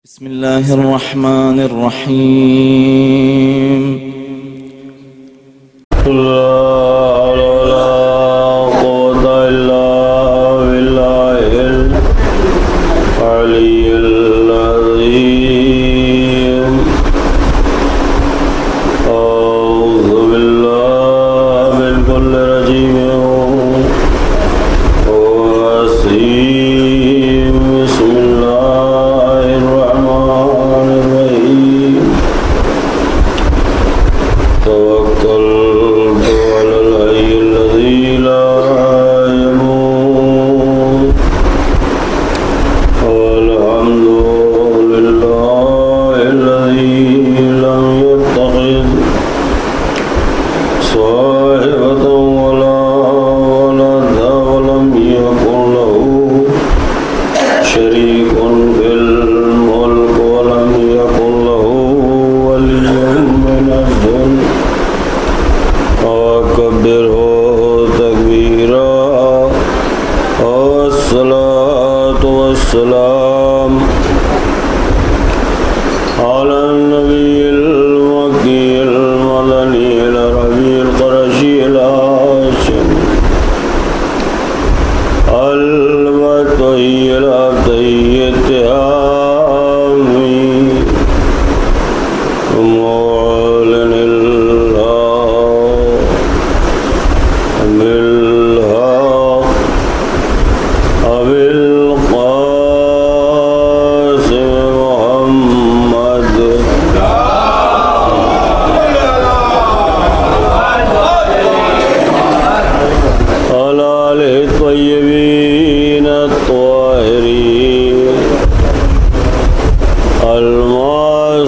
بسم الله الرحمن الرحيم. لا حول ولا قوة إلا بالله العلي العظيم. أعوذ بالله من كل رجيم وسيم. بسم الله الرحمن الرحيم. توكلت على الحي الذي لا يموت والحمد لله الذي لم يتخذ صاحبة ولا ولدا ولم يكن له شريك في الملك ولم يكن له ولي من الذل وكبره تكبيرا. والصلاة والسلام على النبي المكي المدني العربي القرشي الهاشمي المطهي العبدي التهامي معلن الله بالحق أبي القاسم محمد على آله الطيبين الطاهرين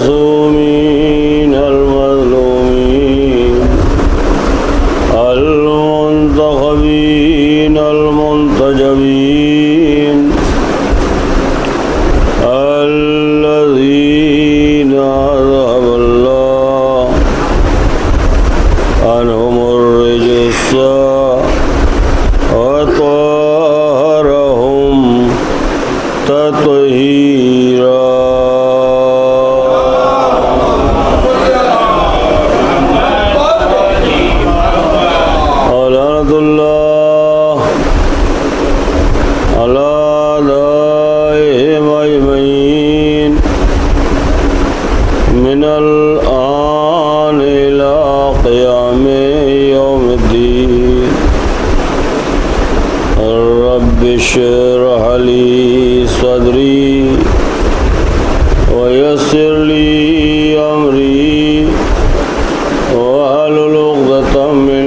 المعصومين المظلومين المنتخبين المنتجبين الذين أذهب الله عنهم الرجس وطهرهم تطهيرا. ولعنة الله على أعدائهم أجمعين من الآن إلى قيام يوم الدين. رب اشرح لي صدري ويسر لي أمري واحلل عقدة من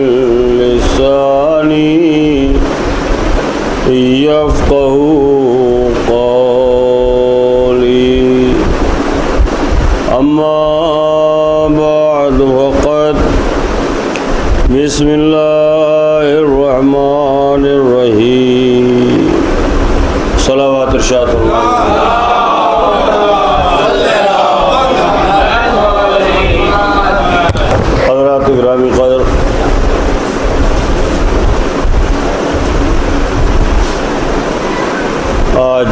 لساني يفقهوا قولي. أما بعد فقد بسم الله الرحمن الرحيم. صلوات ارشاد اللہ. حضرات گرامی قدر، آج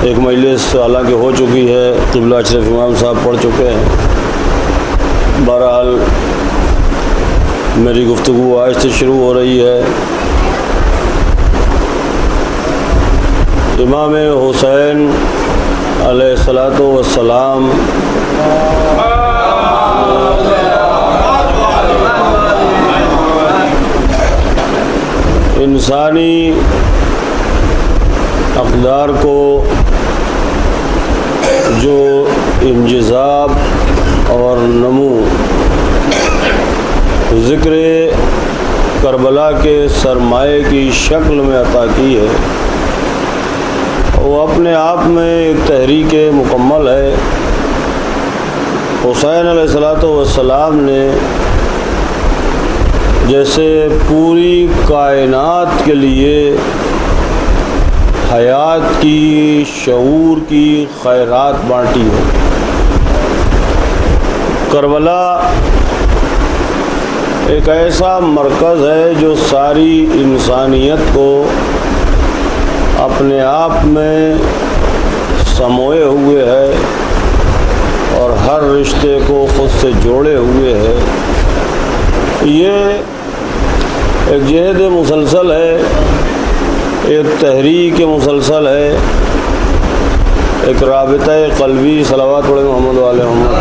ایک مجلس حالانکہ ہو چکی ہے، قبلہ اشرف امام صاحب پڑھ چکے ہیں. بہرحال میری گفتگو آج سے شروع ہو رہی ہے. امام حسین علیہ الصلاۃ والسلام انسانی اقدار کو جو انجذاب اور نمو ذکر کربلا کے سرمایے کی شکل میں عطا کی ہے، وہ اپنے آپ میں ایک تحریک مکمل ہے. حسین علیہ الصلاۃ والسلام نے جیسے پوری کائنات کے لیے حیات کی، شعور کی خیرات بانٹی ہو، کربلا ایک ایسا مرکز ہے جو ساری انسانیت کو اپنے آپ میں سموئے ہوئے ہے ہر رشتے کو خود سے جوڑے ہوئے ہے۔ یہ ایک جہد مسلسل ہے، ایک تحریک مسلسل ہے، ایک رابطہ قلبی۔ صلوات پڑھیں محمد و آل محمد۔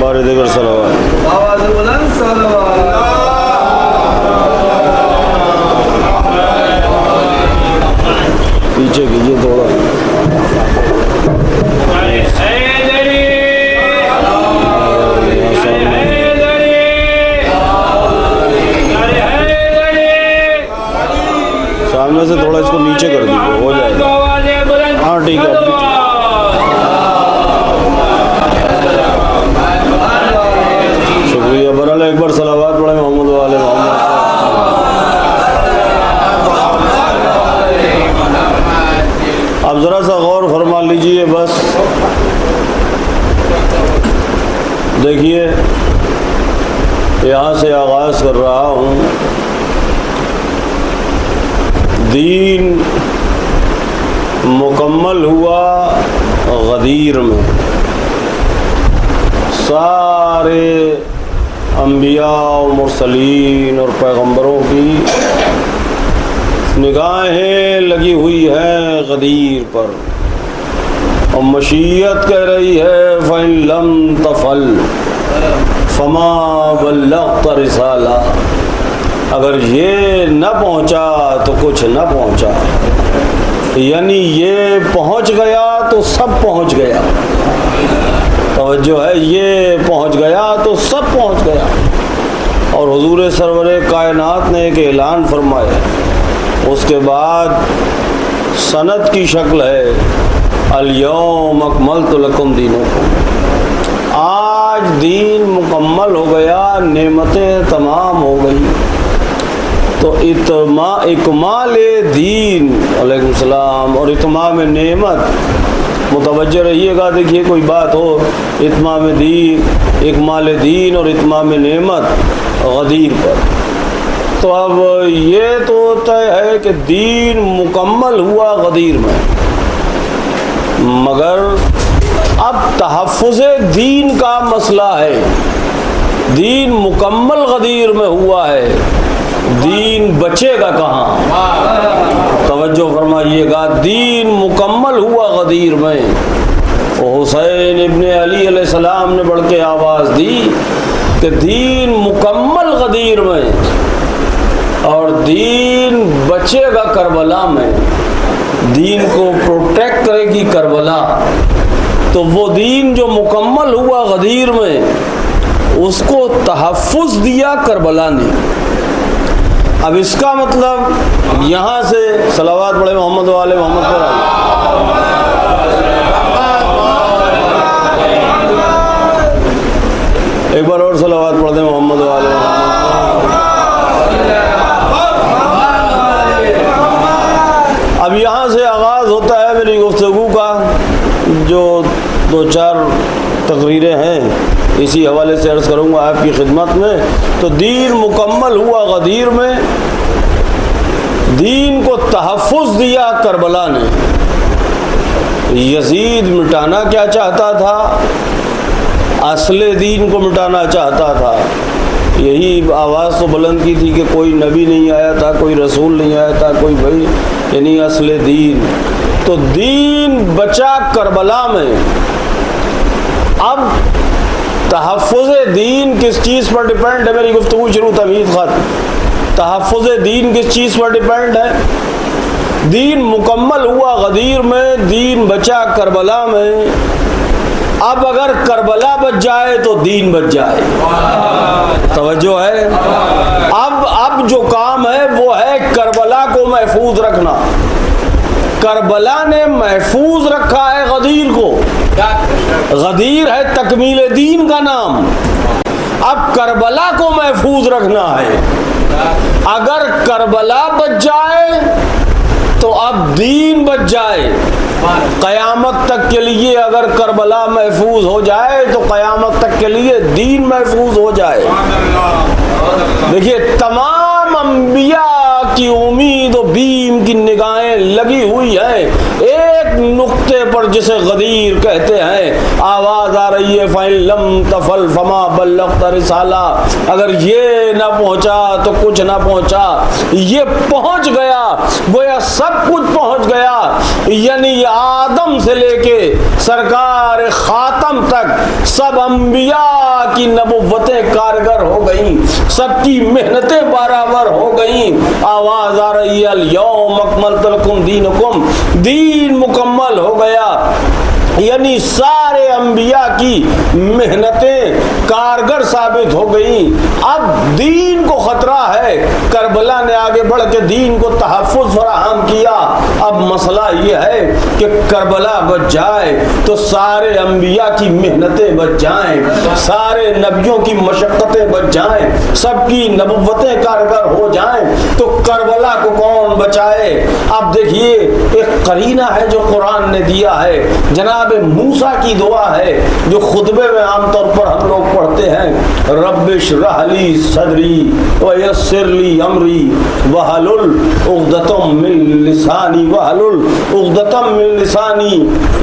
بار دیگر صلوات۔ پیچھے کیجیے تھوڑا۔ سامنے سے تھوڑا اس کو نیچے کر دیجیے، ہو جائے گا۔ ہاں ٹھیک ہے۔ شکریہ۔ برحال ایک بار صلوات پڑھیں محمد و آل محمد۔ اب ذرا سا غور فرما لیجئے، بس دیکھیے یہاں سے آغاز کر رہا ہوں۔ دین مکمل ہوا غدیر میں۔ سارے انبیاء و مرسلین اور پیغمبروں کی نگاہیں لگی ہوئی ہیں غدیر پر، اور مشیت کہہ رہی ہے فَإِن لَمْ تَفْعَلْ فَمَا بَلَّغْتَ رِسَالَةَ۔ اگر یہ نہ پہنچا تو کچھ نہ پہنچا، یعنی یہ پہنچ گیا تو سب پہنچ گیا۔ توجہ ہے، یہ پہنچ گیا تو سب پہنچ گیا۔ اور حضور سرور کائنات نے ایک اعلان فرمایا، اس کے بعد سند کی شکل ہے الیوم اکملت لکم دینکم۔ آج دین مکمل ہو گیا، نعمتیں تمام ہو گئی۔ تو اکمال دین، علیکم السلام، اور اتمام نعمت، متوجہ رہیے گا۔ دیکھیے کوئی بات ہو، اتمام دین، اکمال دین اور اتمام نعمت غدیر پر، تو اب یہ تو طے ہے کہ دین مکمل ہوا غدیر میں، مگر اب تحفظ دین کا مسئلہ ہے۔ دین مکمل غدیر میں ہوا ہے، دین بچے گا کہاں؟ توجہ فرمائیے گا، دین مکمل ہوا غدیر میں۔ حسین ابن علی علیہ السلام نے بڑھ کے آواز دی کہ دین مکمل غدیر میں، اور دین بچے گا کربلا میں، دین کو پروٹیکٹ کرے گی کربلا۔ تو وہ دین جو مکمل ہوا غدیر میں، اس کو تحفظ دیا کربلا نے۔ اب اس کا مطلب یہاں سے صلوات پڑھے محمد و آل محمد پر ایک بار اور صلوات پڑھ دیں محمد و آل محمد۔ اب یہاں سے آغاز ہوتا ہے میری گفتگو کا، جو 2-4 تقریریں ہیں اسی حوالے سے عرض کروں گا آپ کی خدمت میں۔ تو دین مکمل ہوا غدیر میں، دین کو تحفظ دیا کربلا نے۔ یزید مٹانا کیا چاہتا تھا؟ اصل دین کو مٹانا چاہتا تھا۔ یہی آواز تو بلند کی تھی کہ کوئی نبی نہیں آیا تھا، کوئی رسول نہیں آیا تھا، کوئی بھائی، یعنی اصل دین۔ تو دین بچا کربلا میں۔ اب تحفظ دین کس چیز پر ڈیپینڈ ہے؟ میری گفتگو شروع تمہید ختم۔ تحفظ دین کس چیز پر ڈیپینڈ ہے؟ دین مکمل ہوا غدیر میں، دین بچا کربلا میں۔ اب اگر کربلا بچ جائے تو دین بچ جائے۔ توجہ ہے، اب جو کام ہے وہ ہے کربلا کو محفوظ رکھنا۔ کربلا نے محفوظ رکھا ہے غدیر کو۔ غدیر ہے تکمیل دین کا نام۔ اب کربلا کو محفوظ رکھنا ہے۔ اگر کربلا بچ جائے تو اب دین بچ جائے۔ قیامت تک کے لیے اگر کربلا محفوظ ہو جائے تو قیامت تک کے لیے دین محفوظ ہو جائے۔ دیکھیے تمام انبیاء آپ کی امید و بیم کی نگاہیں لگی ہوئی ہیں ایک نقطے پر جسے غدیر کہتے ہیں. آواز آ رہی ہے فَإِن لَمْ تَفْعَلْ فَمَا بَلَّغْتَ رِسَالَةَ. اگر یہ نہ پہنچا تو کچھ نہ پہنچا. یہ پہنچ گیا, گویا سب کچھ پہنچ گیا. یعنی آدم سے لے کے سرکار خاتم تک سب انبیاء کی نبوتیں کارگر ہو گئیں, سب کی محنتیں برابر ہو گئیں. آواز آ رہی ہے الیوم اکملت لکم دینکم, دین مکمل ہو گیا. یعنی سارے انبیاء کی محنتیں کارگر ثابت ہو گئیں. اب دین کو خطرہ ہے. کربلا نے آگے بڑھ کے دین کو تحفظ فراہم کیا. اب مسئلہ یہ ہے کہ کربلا بچ جائے تو سارے انبیاء کی محنتیں بچ جائیں, سارے نبیوں کی مشقتیں بچ جائیں, سب کی نبوتیں کارگر ہو جائیں, تو کربلا کو کون بچائے؟ اب دیکھیے ایک قرینہ ہے جو قرآن نے دیا ہے. جناب موسیٰ کی دعا ہے جو خطبے میں عام طور پر ہم لوگ پڑھتے ہیں, رب اشرح لی صدری ویسر لی امری واحلل عقدۃ من لسانی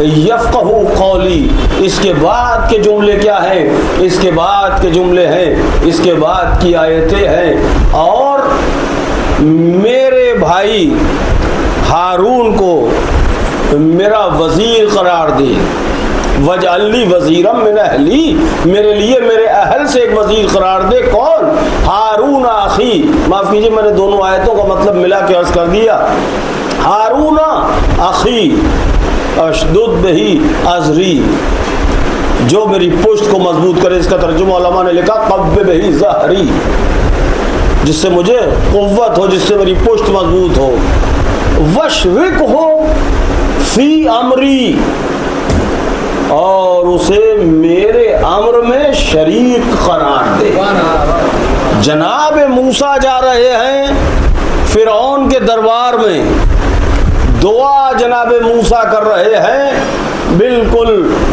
یفقہوا قولی. اس کے بعد کے جملے کیا ہیں؟ اس کے بعد کے جملے ہیں, اس کے بعد کی آیتیں ہیں. اور میرے بھائی ہارون کو میرا وزیر قرار دے. وجعل لی وزیرا من اہلی, میرے لیے میرے اہل سے ایک وزیر قرار دے. کون؟ ہارون اخی. معاف کیجیے میں نے دونوں آیتوں کا مطلب ملا کے عرض کر دیا. ہارون اخی اشدد بہی ازری, جو میری پشت کو مضبوط کرے. اس کا ترجمہ علماء نے لکھا قوّ بہی ظہری, جس سے مجھے قوت ہو, جس سے میری پشت مضبوط ہو. وشرکہ فی امری, اور اسے میرے امر میں شریک قرار دے. جناب موسیٰ جا رہے ہیں فرعون کے دربار میں, دعا جناب موسیٰ کر رہے ہیں. بالکل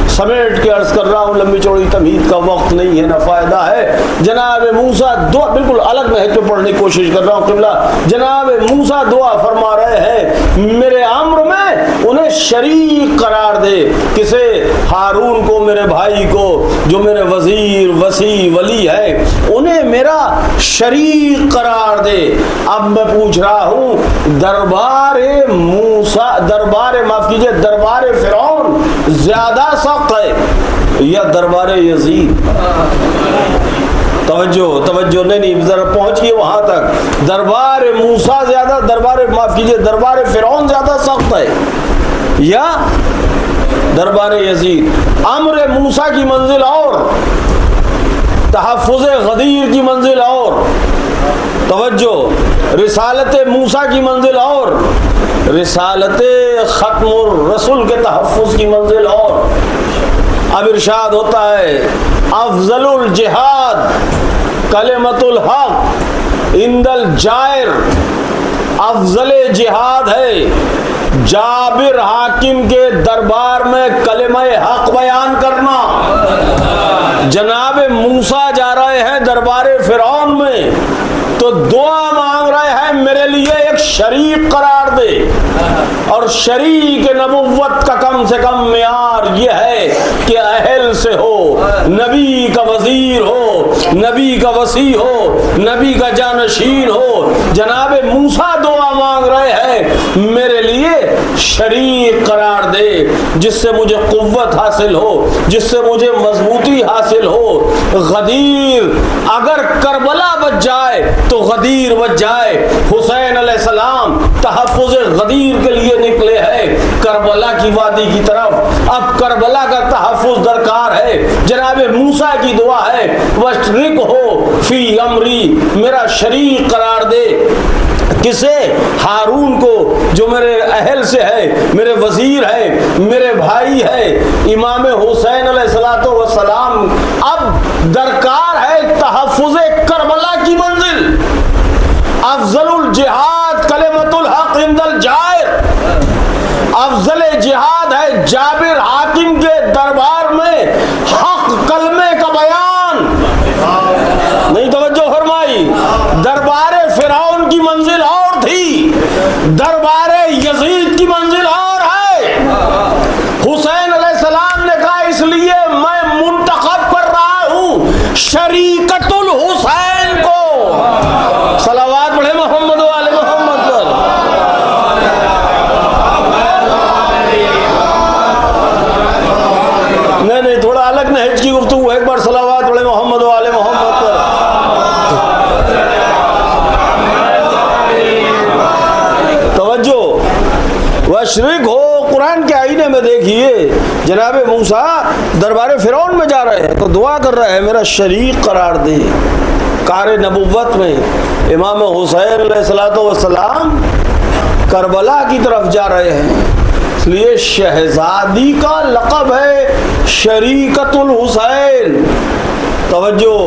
سمیٹ کے عرض کر رہا ہوں, لمبی چوڑی تمہید کا وقت نہیں ہے, نہ فائدہ ہے. جناب موسیٰ دعا بالکل الگ نہج پہ پڑھنے کی کوشش کر رہا ہوں. قبلہ جناب موسیٰ دعا فرما رہے ہیں میرے امر میں انہیں شریک قرار دے. کسے؟ ہارون کو, میرے بھائی کو, جو میرے وزیر وسیع ولی ہے, انہیں میرا شریک قرار دے. اب میں پوچھ رہا ہوں دربار موسیٰ, دربار معاف کیجیے دربار فرعون زیادہ سخت ہے یا دربار یزید؟ توجہ نہیں ذرا پہنچیے وہاں تک. دربار موسیٰ زیادہ, دربار معاف کیجیے دربار فرعون زیادہ سخت ہے یا دربار یزید؟ امر موسیٰ کی منزل اور, تحفظ غدیر کی منزل اور, توجہ رسالت موسیٰ کی منزل اور, رسالت ختم الرسل کے تحفظ کی منزل اور. اب ارشاد ہوتا ہے افضل الجہاد کلمۃ الحق عند الجائر. افضل جہاد ہے جابر حاکم کے دربار میں کلمہ حق بیان کرنا. جناب موسیٰ جا رہے ہیں دربار فرعون میں تو دعا مانگ رہے ہیں میرے لیے ایک شریک قرار دے. اور شریک نبوت کا کم سے کم معیار یہ ہے کہ اہل سے ہو, نبی کا وزیر ہو, نبی کا وصی ہو, نبی کا جانشین ہو. جناب موسیٰ دعا مانگ رہے ہیں میرے لیے شریک قرار دے, جس سے مجھے قوت حاصل ہو, جس سے مجھے مضبوطی حاصل ہو. غدیر, اگر کربلا بچ جائے تو غدیر بچ جائے. حسین علیہ السلام تحفظ غدیر کے لیے نکلے ہیں کربلا کی وادی کی طرف. اب کربلا کا تحفظ درکار ہے. جناب موسیٰ کی دعا ہے وَاشْرِكْهُ فِي أَمْرِي, میرا شریک قرار دے. کسے؟ ہارون کو, جو میرے اہل سے ہے, میرے وزیر ہے, میرے بھائی ہے, امام حسین علیہ السلام. اب درکار ہے تحفظ کربلا کی منزل. افضل الجہاد کلمۃ الحق عند الجائر, افضل جہاد ہے جابر حاکم کے دربار میں حق کلمے کا بیان. نہیں توجہ فرمائی. دربار فرعون کی منزل اور تھی, دربار یزید کی منزل اور ہے. حسین علیہ السلام نے کہا اس لیے میں منتخب کر رہا ہوں شریکت الحسین کو. صلوات پڑھے محمد و آل محمد پر. نہیں تھوڑا الگ نہج کی گفتگو ہے. ایک بار صلوات پڑھے محمد و آل محمد پر. توجہ وشرک ہو. قرآن کے آئینے میں دیکھیے جناب موسیٰ دربار فرعون میں جا رہے ہیں تو دعا کر رہے ہیں میرا شریک قرار دے. کار نبوت میں امام حسین علیہ السلام کربلا کی طرف جا رہے ہیں, اس لیے شہزادی کا لقب ہے شریکت الحسین. توجہ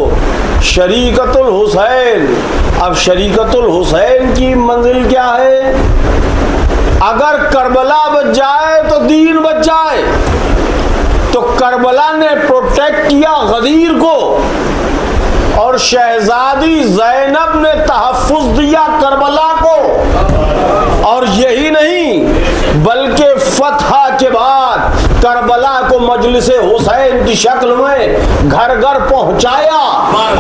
شریکت الحسین. اب شریکت الحسین کی منزل کیا ہے؟ اگر کربلا بچ جائے تو دین بچ جائے. تو کربلا نے پروٹیکٹ کیا غدیر کو اور شہزادی زینب نے تحفظ دیا کربلا کو. اور یہی نہیں بلکہ فتح کے بعد کربلا کو مجلس حسین کی شکل میں گھر گھر پہنچایا.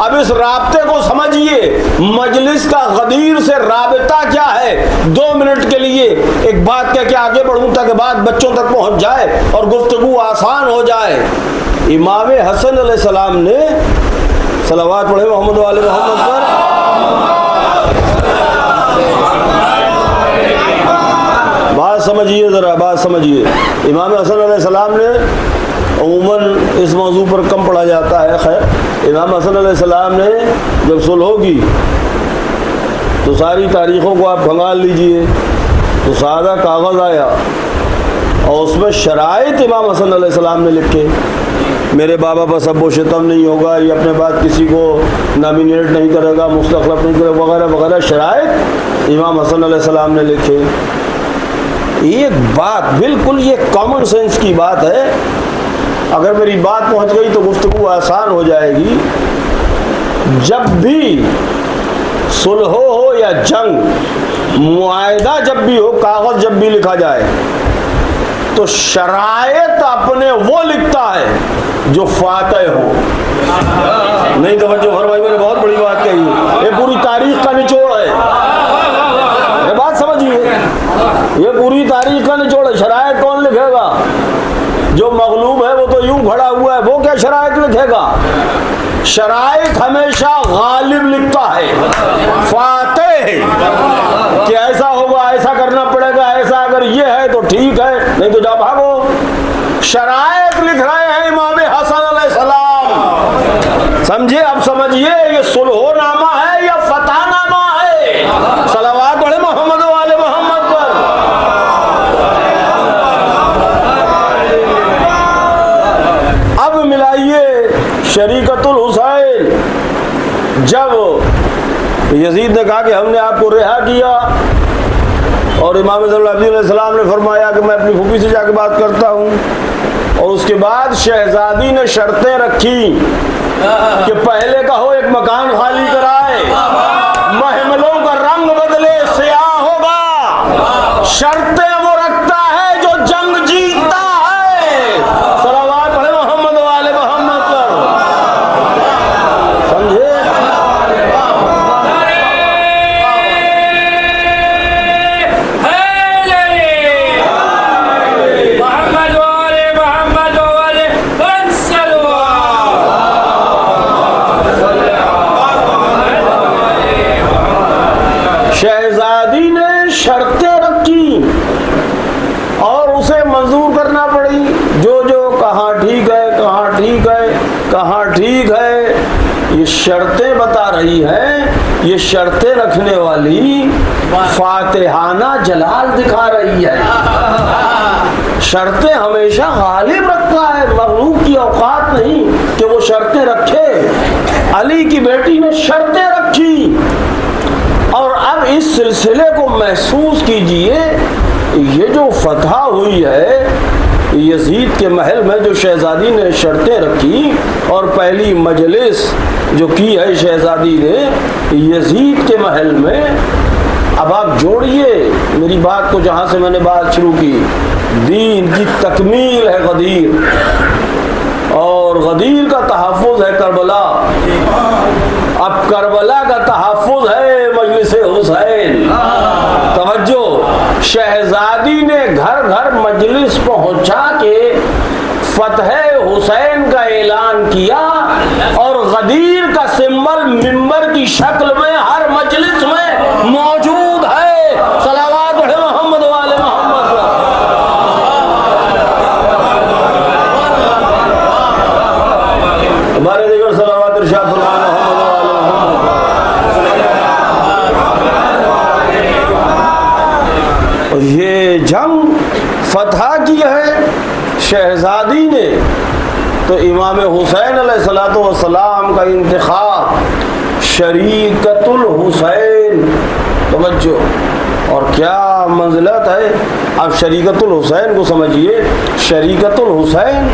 اب اس رابطے کو سمجھیے, مجلس کا غدیر سے رابطہ کیا ہے. 2 منٹ کے لیے ایک بات کہہ کے آگے بڑھوں تاکہ بات بچوں تک پہنچ جائے اور گفتگو آسان ہو جائے. امام حسن علیہ السلام نے صلوات پڑھے محمد و آل محمد پر. بات سمجھیے ذرا, بات سمجھیے. امام حسن علیہ السلام نے عموماً اس موضوع پر کم پڑھا جاتا ہے. خیر امام حسن علیہ السلام نے جب صلح ہوگی تو ساری تاریخوں کو آپ بھنگال لیجئے تو سادہ کاغذ آیا اور اس میں شرائط امام حسن علیہ السلام نے لکھے. میرے بابا پر سب و شتم نہیں ہوگا, یہ اپنے بعد کسی کو نامینیٹ نہیں کرے گا, مستخلف نہیں کرے گا, وغیرہ وغیرہ شرائط امام حسن علیہ السلام نے لکھے. ایک بات بالکل یہ کامن سینس کی بات ہے, اگر میری بات پہنچ گئی تو گفتگو آسان ہو جائے گی. جب بھی صلح ہو یا جنگ, معاہدہ جب بھی ہو, کاغذ جب بھی لکھا جائے تو شرائط اپنے وہ لکھتا ہے جو فاتح ہو. نہیں توجہ فرمائی, میں نے بہت بڑی بات کہی, یہ پوری تاریخ کا نچوڑ ہے. یہ بات سمجھیے, یہ پوری تاریخ کا نچوڑ ہے. شرائط کون لکھے گا؟ جو مغلوب ہے وہ تو یوں کھڑا ہوا ہے, وہ کیا شرائط لکھے گا؟ شرائط ہمیشہ غالب لکھتا ہے, فاتح, کہ ایسا ہوگا, ایسا کرنا پڑے گا, ایسا اگر یہ ہے تو ٹھیک ہے, نہیں تو جا بھاگو. شرائط لکھ رہے ہیں امام حسن علیہ السلام. سمجھے؟ اب سمجھیے یہ صلح نامہ ہے یا فتح نامہ ہے. صلوات پڑھے محمد و آل محمد پر. اب ملائیے شریکت الحسین. جب یزید نے کہا کہ ہم نے آپ کو رہا کیا اور امام صلی اللہ علیہ وسلم نے فرمایا کہ میں اپنی پھوپھی سے جا کے بات کرتا ہوں, اور اس کے بعد شہزادی نے شرطیں رکھی کہ پہلے کہو ایک مکان خالی کرائے, محملوں کا رنگ بدلے, سیاہ ہوگا. شرطیں وہ رکھتا ہے جو جنگ جیتتا ہے. صلوات پڑھے محمد و آل محمد پر. سمجھے؟ شہزادی نے شرطیں رکھی اور اسے منظور کرنا پڑی. جو کہاں ٹھیک ہے, کہاں ٹھیک ہے, کہاں ٹھیک ہے, یہ شرطیں بتا رہی ہیں. یہ شرطیں رکھنے والی فاتحانہ جلال دکھا رہی ہے. شرطیں ہمیشہ غالب رکھتا ہے, مغلوب کی اوقات نہیں کہ وہ شرطیں رکھے. علی کی بیٹی نے شرطیں رکھی. اور اب اس سلسلے کو محسوس کیجئے, یہ جو فتح ہوئی ہے یزید کے محل میں, جو شہزادی نے شرطیں رکھی اور پہلی مجلس جو کی ہے شہزادی نے یزید کے محل میں, اب آپ جوڑیے میری بات کو جہاں سے میں نے بات شروع کی، دین کی تکمیل ہے غدیر، اور غدیر کا تحفظ ہے کربلا، اب کربلا کا تحفظ ہے مجلس حسین۔ توجہ، شہزادی نے گھر گھر مجلس پہنچا کے فتح حسین کا اعلان کیا، اور غدیر کا سمبل ممبر کی شکل میں ہر مجلس میں موجود ہے۔ صلوات محمد والے محمد۔ ہمارے دیگر صلوات ارشاد فرمانا محمد والے محمد۔ اور یہ جنگ فتح کی ہے شہزادی نے، تو امام حسین علیہ السلام کا انتخاب شریکت الحسین، توجہ، اور کیا منزلت ہے۔ اب شریکت الحسین کو سمجھیے، شریکت الحسین،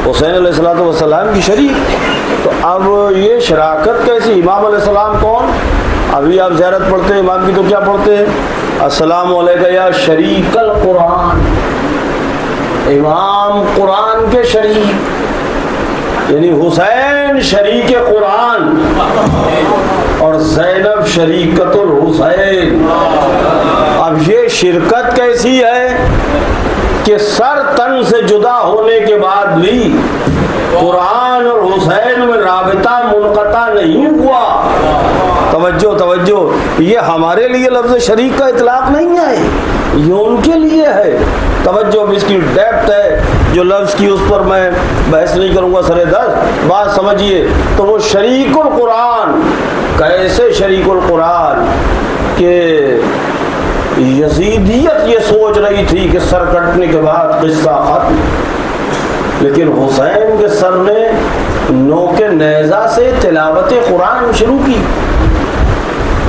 حسین علیہ السلام کی شریک، تو اب یہ شراکت کیسی؟ امام علیہ السلام کون؟ ابھی آپ زیارت پڑھتے ہیں امام کی تو کیا پڑھتے ہیں؟ السلام علیکم یا شریک القرآن، امام قرآن کے شریک، یعنی حسین شریک قرآن اور زینب شریکت الحسین۔ اب یہ شرکت کیسی ہے کہ سر تن سے جدا ہونے کے بعد بھی قرآن اور حسین میں رابطہ منقطع نہیں ہوا۔ توجہ توجہ، یہ ہمارے لیے لفظ شریک کا اطلاق نہیں ہے، یہ ان کے لیے ہے۔ توجہ، اس کی ڈیپتھ ہے جو لفظ کی، اس پر میں بحث نہیں کروں گا، سرے دست بات سمجھیے۔ تو وہ شریک القرآن، کیسے شریک القرآن کہ یزیدیت یہ سوچ رہی تھی کہ سر کٹنے کے بعد قصہ ختم، لیکن حسین کے سر نے نوک نیزہ سے تلاوت قرآن شروع کی۔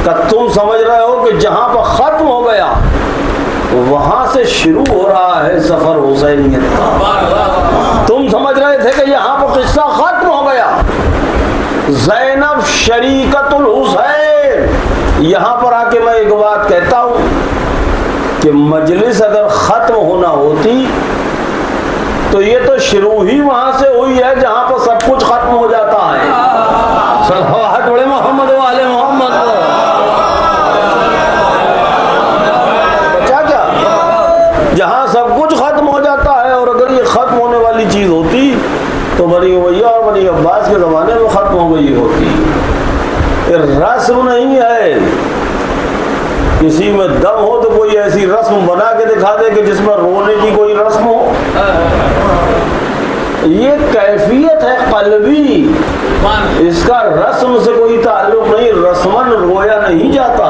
کہ تم سمجھ رہے ہو کہ جہاں پر ختم ہو گیا وہاں سے شروع ہو رہا ہے سفر حسینیت کا۔ تم سمجھ رہے تھے کہ یہاں پر قصہ ختم ہو گیا۔ زینب شریکت الحسین، یہاں پر آ کے میں ایک بات کہتا ہوں کہ مجلس اگر ختم ہونا ہوتی تو یہ تو شروع ہی وہاں سے ہوئی ہے جہاں پر سب کچھ ختم ہو جاتا ہے۔ صلوات بڑے محمد والے محمد۔ بچا کیا؟ جہاں سب کچھ ختم ہو جاتا ہے، اور اگر یہ ختم ہونے والی چیز ہوتی تو بنی امیہ اور بنی عباس کے زمانے میں ختم ہو گئی ہوتی۔ یہ رسم نہیں ہے، کسی میں دم ہو تو کوئی ایسی رسم بنا کے دکھا دے کہ جس میں رونے کی کوئی رسم ہو۔ یہ کیفیت ہے قلبی، اس کا رسم سے کوئی تعلق نہیں۔ رسمن رویا نہیں جاتا،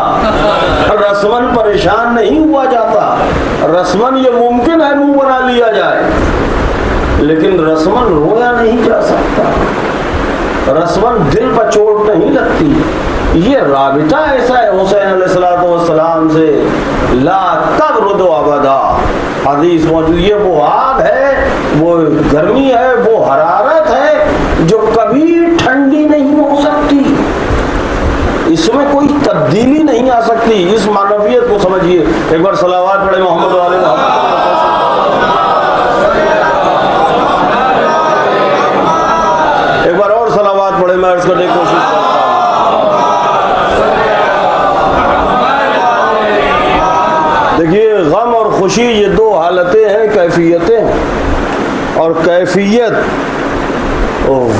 رسمن پریشان نہیں ہوا جاتا۔ رسمن یہ ممکن ہے منہ بنا لیا جائے، لیکن رسمن رویا نہیں جا سکتا، رسمن دل پر چوٹ نہیں لگتی۔ یہ رابطہ ایسا ہے حسین علیہ السلام سے، لا تبرد ابدا۔ حدیث موجود، یہ وہ آگ ہے، وہ گرمی ہے، وہ حرارت ہے جو کبھی ٹھنڈی نہیں ہو سکتی، اس میں کوئی تبدیلی نہیں آ سکتی۔ اس معنویت کو سمجھیے۔ ایک بار صلوات پڑھے محمد والے محمد۔ ایک بار اور صلوات پڑھے، میں عرض کرنے کی کوشش کرتا ہوں۔ دیکھیے، غم اور خوشی یہ دو حالتیں ہیں، کیفیتیں ہیں، اور کیفیت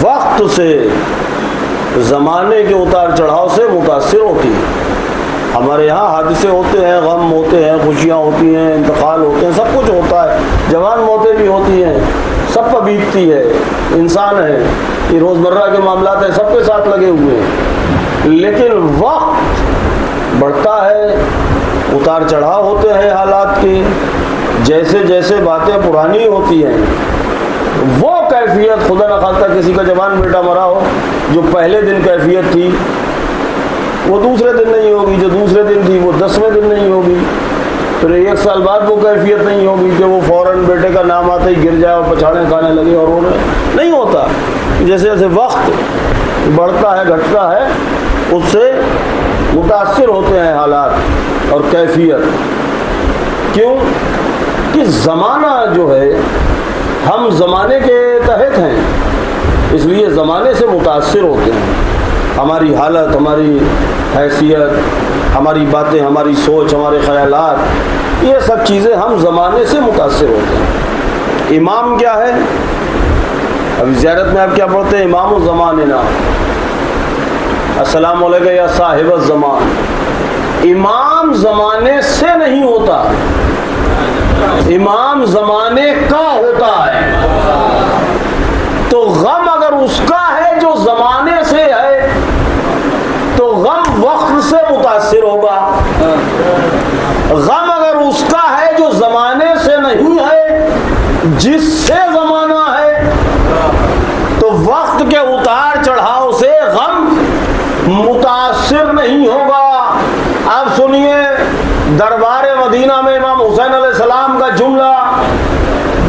وقت سے، زمانے کے اتار چڑھاؤ سے متاثر ہوتی ہے۔ ہمارے یہاں حادثے ہوتے ہیں، غم ہوتے ہیں، خوشیاں ہوتی ہیں، انتقال ہوتے ہیں، سب کچھ ہوتا ہے، جوان موتیں بھی ہوتی ہیں، سب پر بیتتی ہے، انسان ہے، یہ روزمرہ کے معاملات ہیں، سب کے ساتھ لگے ہوئے ہیں۔ لیکن وقت بڑھتا ہے، اتار چڑھاؤ ہوتے ہیں حالات کے، جیسے جیسے باتیں پرانی ہوتی ہیں، وہ کیفیت، خدا نخواستہ کسی کا جوان بیٹا مرا ہو، جو پہلے دن کیفیت تھی وہ دوسرے دن نہیں ہوگی، جو دوسرے دن تھی وہ 10ویں دن نہیں ہوگی، پھر 1 سال بعد وہ کیفیت نہیں ہوگی کہ وہ فوراً بیٹے کا نام آتے ہی گر جائے اور پچھاڑیں کھانے لگے اور رونے، نہیں ہوتا۔ جیسے جیسے وقت بڑھتا ہے، گھٹتا ہے، اس سے متاثر ہوتے ہیں حالات اور کیفیت. کیوں کہ زمانہ جو ہے ہم زمانے کے تحت ہیں, اس لیے زمانے سے متاثر ہوتے ہیں. ہماری حالت, ہماری حیثیت, ہماری باتیں, ہماری سوچ, ہمارے خیالات, یہ سب چیزیں ہم زمانے سے متاثر ہوتے ہیں. امام کیا ہے؟ ابھی زیارت میں آپ کیا پڑھتے ہیں؟ امام الزماننا, السلام علیکم یا صاحب الزمان. امام زمانے سے نہیں ہوتا, امام زمانے کا ہوتا ہے. تو غم اگر اس کا ہے جو زمانے سے ہے تو غم وقت سے متاثر ہوگا. غم اگر اس کا ہے جو زمانے سے نہیں ہے, جس سے زمانہ ہے, تو وقت کے اتار چڑھاؤ سے غم متاثر نہیں ہوگا. اب سنیے, دربار مدینہ میں امام حسین علیہ السلام کا جملہ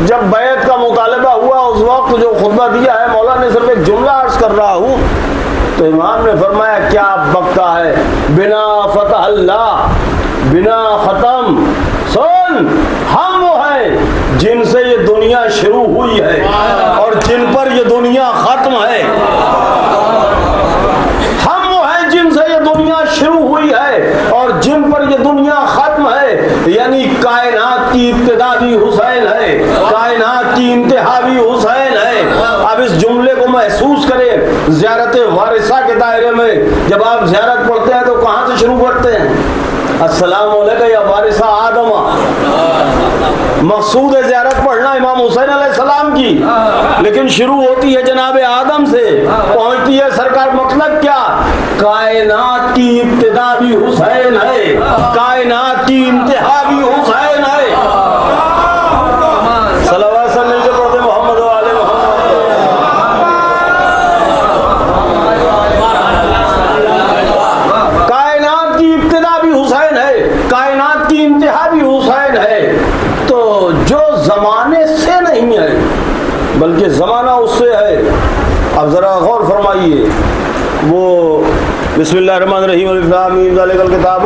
جب بیعت کا مطالبہ ہوا, اس وقت جو خطبہ دیا ہے, مولا نے صرف ایک جملہ عرض کر رہا ہوں, تو امام نے فرمایا کیا بکتا ہے, بنا فتح اللہ بنا ختم. سن, ہم وہ ہیں جن سے یہ دنیا شروع ہوئی ہے اور جن پر یہ دنیا ختم ہے. ہم وہ ہیں جن سے یہ دنیا شروع ہوئی ہے اور جن پر یہ دنیا ختم ہے. یعنی کائنات کی ابتدا بھی حسین ہے, کائنات کی انتہا بھی حسین ہے. اب اس جملے کو محسوس کریں. زیارت وارثہ کے دائرے میں جب آپ زیارت پڑھتے ہیں تو کہاں سے شروع کرتے ہیں؟ السلام علیکم یا وارثہ آدم. مقصود ہے زیارت پڑھنا امام حسین علیہ السلام کی, لیکن شروع ہوتی ہے جناب آدم سے, پہنچتی ہے سرکار. مطلب کیا؟ کائنات کی ابتدا بھی حسین ہے, کائنات کی انتہا بھی حسین ہے. صلوات سے مل کے پڑھتے محمد و آل محمد. کائنات کی ابتدا بھی حسین ہے, کائنات کی انتہا بھی حسین ہے. تو جو زمانے سے نہیں ہے بلکہ زمانہ اس سے ہے. اب ذرا غور فرمائیے, وہ بسم اللہ الرحمن الرحیم الف لام میم ذالک الکتاب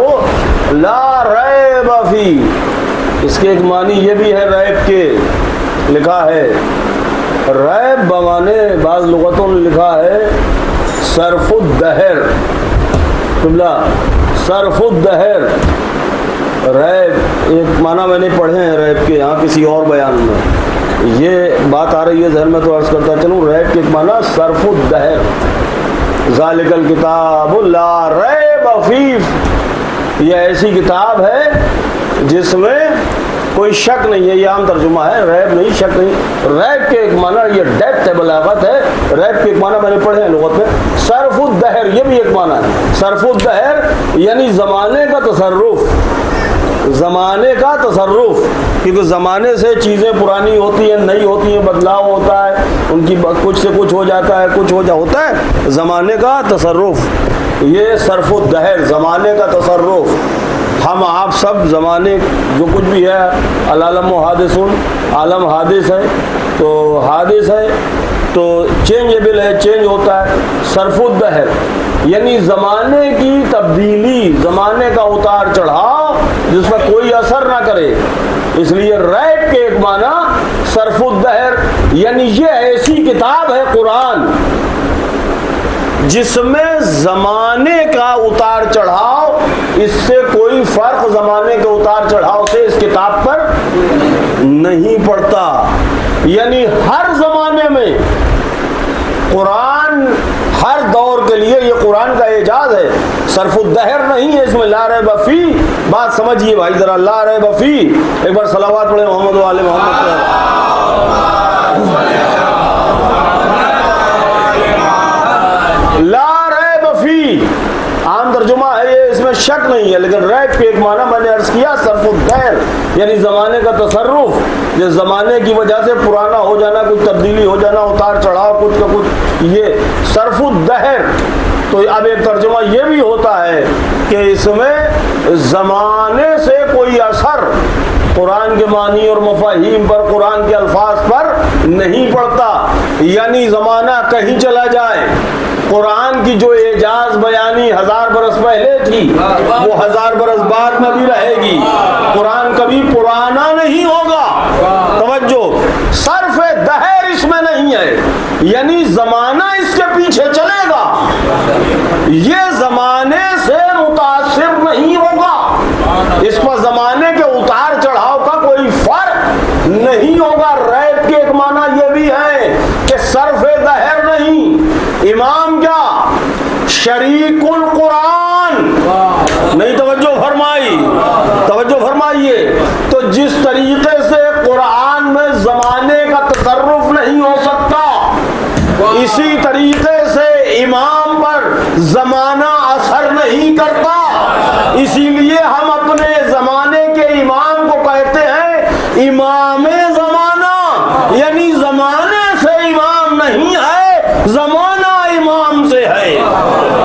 لا ریب فی, اس کے ایک معنی یہ بھی ہے ریب کے, لکھا ہے ریب بمانے, بعض لغتوں نے لکھا ہے صرف الدہر. قبلہ صرف الدہر. ریب ایک معنی میں نے پڑھے ہیں ریب کے, یہاں کسی اور بیان میں یہ بات آ رہی ہے ذہن میں تو عرض کرتا چلوں. ریب کے ایک معنی صرف الدہر, ذالک الکتاب لا ریب فیہ, یہ ایسی کتاب ہے جس میں کوئی شک نہیں ہے. یہ عام ترجمہ ہے, ریب نہیں, شک نہیں. ریب کے ایک معنی, یہ ڈیپتھ ہے, بلاغت ہے. ریب کے ایک معنی میں نے پڑھے ہیں لغت میں صرف الدہر, یہ بھی ایک معنی ہے. صرف الدہر یعنی زمانے کا تصرف, زمانے کا تصرف, کیونکہ زمانے سے چیزیں پرانی ہوتی ہیں, نئی ہوتی ہیں, بدلاؤ ہوتا ہے, ان کی کچھ سے کچھ ہو جاتا ہے, کچھ ہوتا ہے. زمانے کا تصرف, یہ صرف الدہر, زمانے کا تصرف. ہم آپ سب زمانے جو کچھ بھی ہے, العالم و حادثون, عالم حادث ہے تو حادث ہے تو چینجبل ہے, چینج ہوتا ہے. صرف الدہر یعنی زمانے کی تبدیلی, زمانے کا اتار چڑھاؤ جس پر کوئی اثر نہ کرے. اس لیے ریب کے ایک معنی صرف الدہر یعنی یہ ایسی کتاب ہے قرآن جس میں زمانے کا اتار چڑھاؤ, اس سے کوئی فرق زمانے کے اتار چڑھاؤ سے اس کتاب پر نہیں پڑتا. یعنی ہر زمانے میں قرآن, ہر دور کے لیے یہ قرآن کا اعجاز ہے. صرف الدہر نہیں ہے اس میں, لا ریب فی. بات سمجھیے بھائی ذرا, لا ریب فی. ایک بار صلوات پڑھیں محمد و آل محمد. لا ریب فی عام ترجمہ ہے یہ, اس میں شک نہیں ہے, لیکن ریب کے ایک معنی میں نے عرض کیا صرف الدہر یعنی زمانے کا تصرف, جس زمانے کی وجہ سے پرانا ہو جانا, کچھ تبدیلی ہو جانا, اتار چڑھاؤ کچھ کا کچھ, یہ صرف الدہر. تو اب ایک ترجمہ یہ بھی ہوتا ہے کہ اس میں زمانے سے کوئی اثر قرآن کے معنی اور مفاہیم پر, قرآن کے الفاظ پر نہیں پڑتا. یعنی زمانہ کہیں چلا جائے, قرآن کی جو اعجاز بیانی 1000 برس پہلے تھی وہ 1000 برس بعد میں بھی رہے گی. قرآن کبھی پرانا نہیں ہوگا. توجہ، صرف دہر اس میں نہیں ہے، یعنی زمانہ اس کے پیچھے چلے گا، یہ زمانے سے متاثر نہیں ہوگا. اس پر زمانے کے اتار چڑھاؤ کا کوئی فرق نہیں ہوگا. ریب کے ایک معنی یہ بھی ہے کہ صرف دہر نہیں. امام کیا؟ شریک القرآن. نہیں توجہ فرمائی، توجہ فرمائیے. تو جس طریقے سے قرآن میں زمانے کا تصرف نہیں ہو سکتا، اسی طریقے سے امام پر زمانہ اثر نہیں کرتا. اسی لیے ہم اپنے زمانے کے امام کو کہتے ہیں امام زمانہ، یعنی زمانے سے امام نہیں ہے، زمانہ امام سے ہے.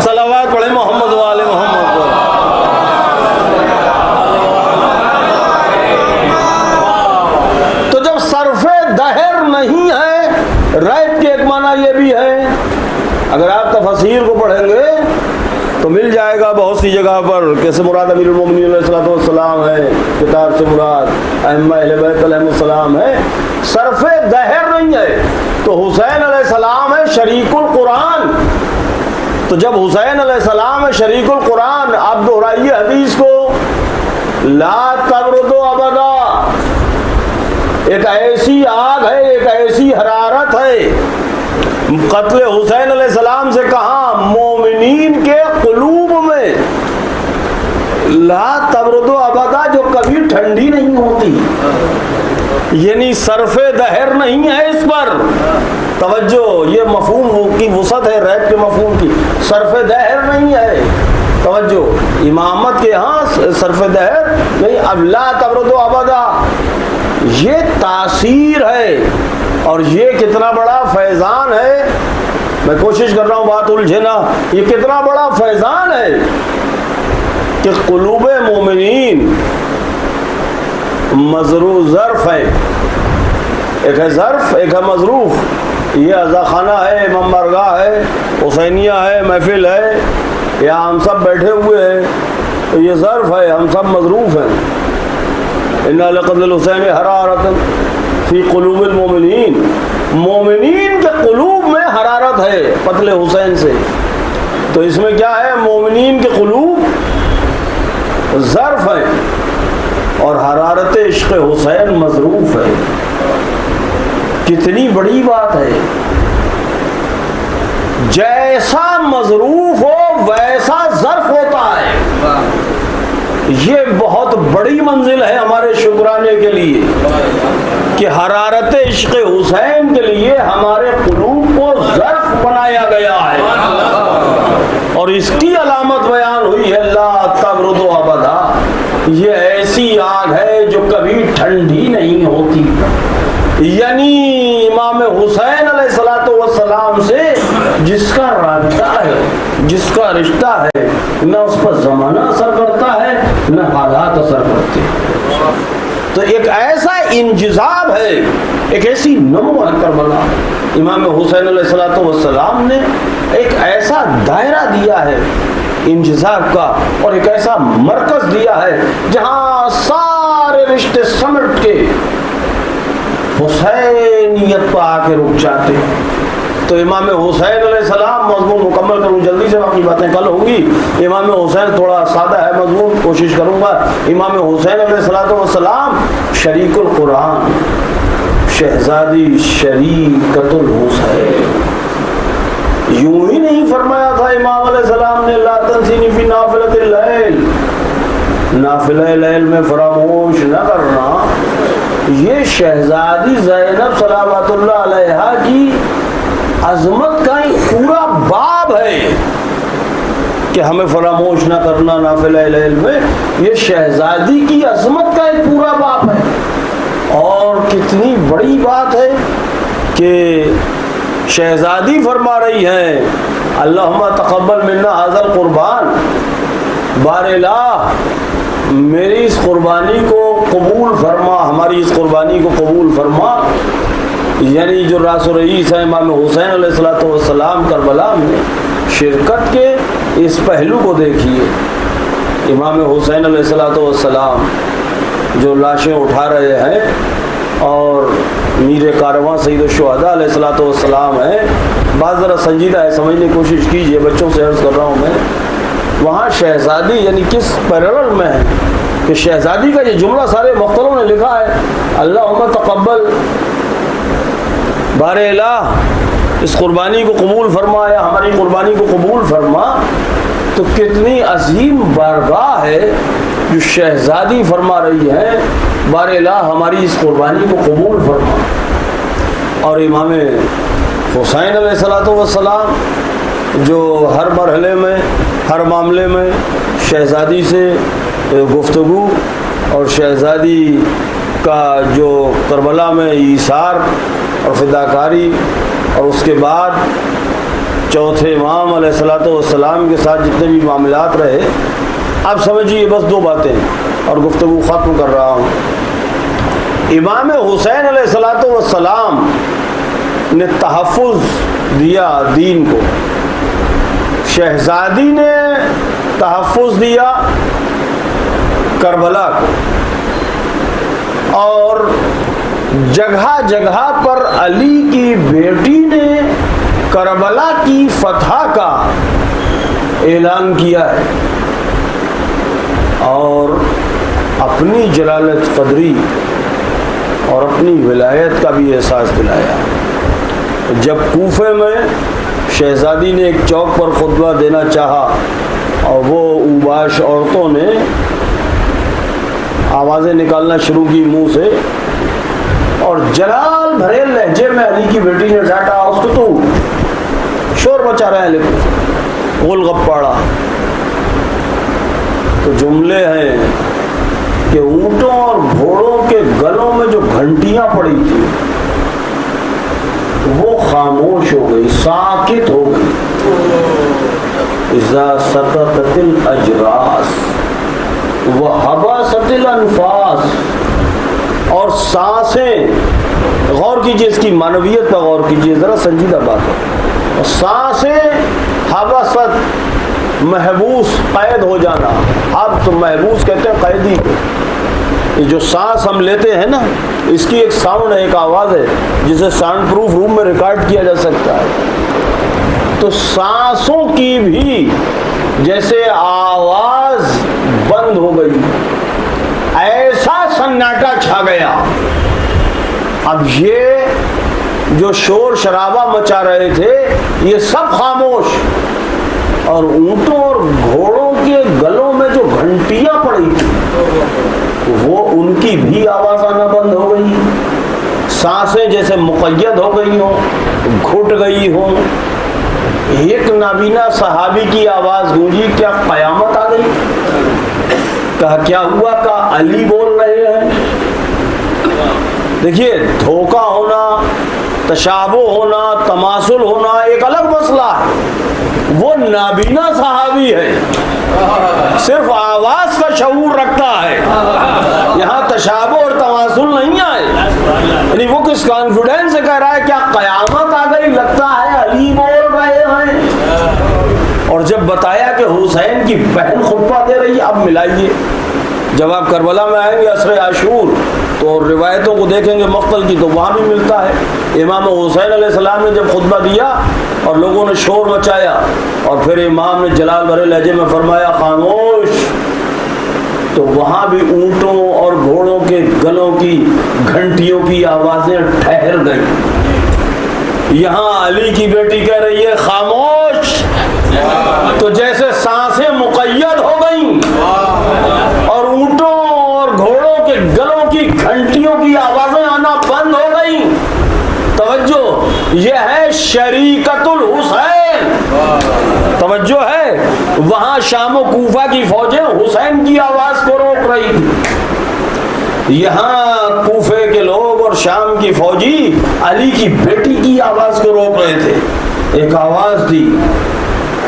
صلوات پڑھیں محمد والے محمد پر. تو جب صرف دہر نہیں ہے، ریب کے ایک معنی یہ بھی ہے. اگر آپ تفسیر کو پڑھیں گے تو مل جائے گا بہت سی جگہ پر کیسے مراد امیر المومنین علیہ السلام ہے، کتاب سے مراد ائمہ اہل بیت علیہ السلام ہے. صرف دہر نہیں ہے. تو حسین علیہ السلام ہے شریک القرآن. تو جب حسین علیہ السلام ہے شریک القرآن، آپ دہرائیے حدیث کو، لا تبردو ابدا. ایک ایسی آگ ہے، ایک ایسی حرارت ہے. قتل حسین علیہ السلام سے کہا مومنین کے قلوب میں لا تبردو ابدا، جو کبھی ٹھنڈی نہیں ہوتی، یعنی صرف دہر نہیں ہے اس پر. توجہ، یہ مفہوم کی وسعت ہے ریب کے مفہوم کی. صرف دہر نہیں ہے. توجہ، امامت کے ہاں صرف دہر نہیں. اب لا تبردو ابدا یہ تاثیر ہے، اور یہ کتنا بڑا فیضان ہے. میں کوشش کر رہا ہوں بات الجھے نہ. یہ کتنا بڑا فیضان ہے کہ قلوب مومنین مظروف ظرف ہے. ایک ہے ظرف، ایک ہے مظروف. یہ عزا خانہ ہے، امام بارگاہ ہے، حسینیہ ہے، محفل ہے، یا ہم سب بیٹھے ہوئے ہیں، تو یہ ظرف ہے، ہم سب مظروف ہیں. اِنَّا لِقَتْلِ الْحُسَيْنِ حَرَارَةً فی قلوب المومنین. مومنین کے قلوب میں حرارت ہے قتل حسین سے. تو اس میں کیا ہے؟ مومنین کے قلوب ظرف ہے اور حرارت عشق حسین مظروف ہے. کتنی بڑی بات ہے. جیسا مظروف ہو ویسا ظرف ہوتا ہے. یہ بہت بڑی منزل ہے ہمارے شکرانے کے لیے کہ حرارت عشق حسین کے لیے ہمارے قلوب کو ظرف بنایا گیا ہے. اور اس کی علامت بیان ہوئی ہے لا تبرد ابدا. یہ ایسی آگ ہے جو کبھی ٹھنڈی نہیں ہوتی. یعنی امام حسین علیہ السلام سے جس کا رابطہ ہے، جس کا رشتہ ہے، نہ اس پر زمانہ اثر کرتا ہے نہ حالات اثر کرتے. تو ایک ایسا انجذاب ہے، ایک ایسی نمو ہے کربلا. امام حسین علیہ السلام نے ایک ایسا دائرہ دیا ہے انجذاب کا، اور ایک ایسا مرکز دیا ہے جہاں سارے رشتے سمٹ کے حسینیت پہ آ کے رک جاتے ہیں. تو امام حسین علیہ السلام، مضمون مکمل کروں جلدی سے، باقی باتیں کل ہوں گی. امام حسین تھوڑا سادہ ہے مضمون، کوشش کروں گا. امام حسین علیہ السلام شریک القرآن، شہزادی شریکت الحسین. یوں ہی نہیں فرمایا تھا امام علیہ السلام نے لا تنسینی فی نافلۃ اللیل، نافلہ لیل میں فراموش نہ کرنا. یہ شہزادی زینب صلوات اللہ علیہا کی عظمت کا ایک پورا باب ہے کہ ہمیں فراموش نہ کرنا نافلہ لیل میں. یہ شہزادی کی عظمت کا ایک پورا باب ہے. اور کتنی بڑی بات ہے کہ شہزادی فرما رہی ہیں اللہم تقبل منا ھذا القربان. بار الہ میری اس قربانی کو قبول فرما، ہماری اس قربانی کو قبول فرما. یعنی جو راس و رئیس ہے امام حسین علیہ السلام کربلا میں، شرکت کے اس پہلو کو دیکھیے. امام حسین علیہ السلام جو لاشیں اٹھا رہے ہیں اور میر کارواں سید الشہداء علیہ السلام ہیں. بات ذرا سنجیدہ ہے, سمجھنے کی کوشش کیجئے, بچوں سے عرض کر رہا ہوں میں. وہاں شہزادی یعنی کس پیرالل میں ہے کہ شہزادی کا یہ جملہ سارے مختلوں نے لکھا ہے, اللہم تقبل, بار الہ اس قربانی کو قبول فرما, یا ہماری قربانی کو قبول فرما. تو کتنی عظیم بارگاہ ہے جو شہزادی فرما رہی ہے بار الہ ہماری اس قربانی کو قبول فرما. اور امام حسین علیہ السلام جو ہر مرحلے میں, ہر معاملے میں شہزادی سے گفتگو اور شہزادی کا جو کربلا میں ایثار اور فداکاری, اور اس کے بعد چوتھے امام علیہ السلام کے ساتھ جتنے بھی معاملات رہے. اب سمجھیے بس 2 باتیں اور گفتگو ختم کر رہا ہوں. امام حسین علیہ السلام نے تحفظ دیا دین کو, شہزادی نے تحفظ دیا کربلا کو, اور جگہ جگہ پر علی کی بیٹی نے کربلا کی فتح کا اعلان کیا ہے اور اپنی جلالت قدری اور اپنی ولایت کا بھی احساس دلایا. جب کوفے میں شہزادی نے ایک چوک پر خطبہ دینا چاہا اور وہ اوباش عورتوں نے آوازیں نکالنا شروع کی منہ سے, اور جلال بھرے لہجے میں علی کی بیٹی نے ڈانٹا اس کو, تو شور مچا رہے ہیں لیکن غول غپاڑا. تو جملے ہیں کہ اونٹوں اور گھوڑوں کے گلوں میں جو گھنٹیاں پڑی تھی وہ خاموش ہو گئی, ساکت ہو گئی. اذا سکتت الاجراس وحبست الانفاس, اور سانسیں, غور کیجئے اس کی معنویت پر غور کیجئے, ذرا سنجیدہ بات ہے. سانسیں حبست, محبوس, قید ہو جانا. آپ تو محبوس کہتے ہیں قیدی. یہ جو سانس ہم لیتے ہیں نا, اس کی ایک ساؤنڈ ہے, ایک آواز ہے جسے ساؤنڈ پروف روم میں ریکارڈ کیا جا سکتا ہے. تو سانسوں کی بھی جیسے آواز بند ہو گئی, ایسا سناٹا چھا گیا. اب یہ جو شور شرابہ مچا رہے تھے یہ سب خاموش, اور اونٹوں اور گھوڑوں کے گلوں میں جو گھنٹیاں پڑی تھی وہ ان کی بھی آواز آنا بند ہو گئی. سانسیں جیسے مقید ہو گئی ہوں, گھٹ گئی ہوں. ایک نابینا صحابی کی آواز گونجی, کیا قیامت آ گئی؟ کہا کیا ہوا؟ کہا علی بول رہے ہیں. دیکھیے, دھوکہ ہونا, تشابہ ہونا, تماثل ہونا ایک الگ مسئلہ ہے. وہ نابینا صحابی ہے, صرف آواز کا شعور رکھتا ہے, یہاں تشابہ اور تماثل نہیں آئے. یعنی وہ کس کانفیڈنس سے کہہ رہا ہے کیا قیامت آ گئی؟ لگتا ہے علی بول رہے ہیں. اور جب بتایا کہ حسین کی بہن خطبہ دے رہی ہے, اب ملائیے. جب آپ کربلا میں آئیں گے عصر عاشور تو روایتوں کو دیکھیں گے مقتل کی, تو وہاں بھی ملتا ہے. امام حسین علیہ السلام نے جب خطبہ دیا اور لوگوں نے شور مچایا, اور پھر امام نے جلال بھرے لہجے میں فرمایا خاموش, تو وہاں بھی اونٹوں اور گھوڑوں کے گلوں کی گھنٹیوں کی آوازیں ٹھہر گئی. یہاں علی کی بیٹی کہہ رہی ہے خاموش, تو جیسے سانسیں مقید ہو گئیں اور اونٹوں اور گھوڑوں کے گلوں کی گھنٹیوں کی آوازیں آنا بند ہو گئیں. توجہ, یہ ہے شریکت الحسین. توجہ ہے, وہاں شام و کوفہ کی فوجیں حسین کی آواز کو روک رہی تھی, یہاں کوفے کے لوگ اور شام کی فوجی علی کی بیٹی کی آواز کو روک رہے تھے. ایک آواز دی,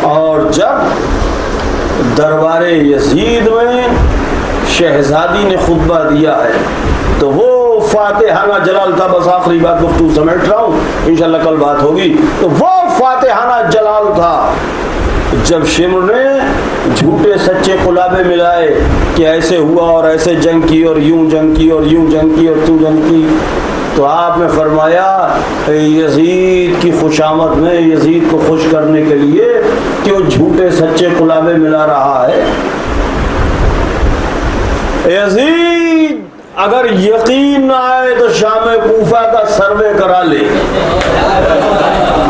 اور جب دربار یزید میں شہزادی نے خطبہ دیا ہے تو وہ فاتحانہ جلال تھا. بس آخری بات گفتگو سمیٹ رہا ہوں, انشاءاللہ کل بات ہوگی. تو وہ فاتحانہ جلال تھا جب شمر نے جھوٹے سچے قلابے ملائے کہ ایسے ہوا اور ایسے جنگ کی اور یوں جنگ کی اور یوں جنگ کی اور توں جنگ کی، تو آپ نے فرمایا یزید کی خوشامد میں، یزید کو خوش کرنے کے لیے کہ وہ جھوٹے سچے قلابے ملا رہا ہے۔ یزید اگر یقین نہ آئے تو شام کوفہ کا سروے کرا لے،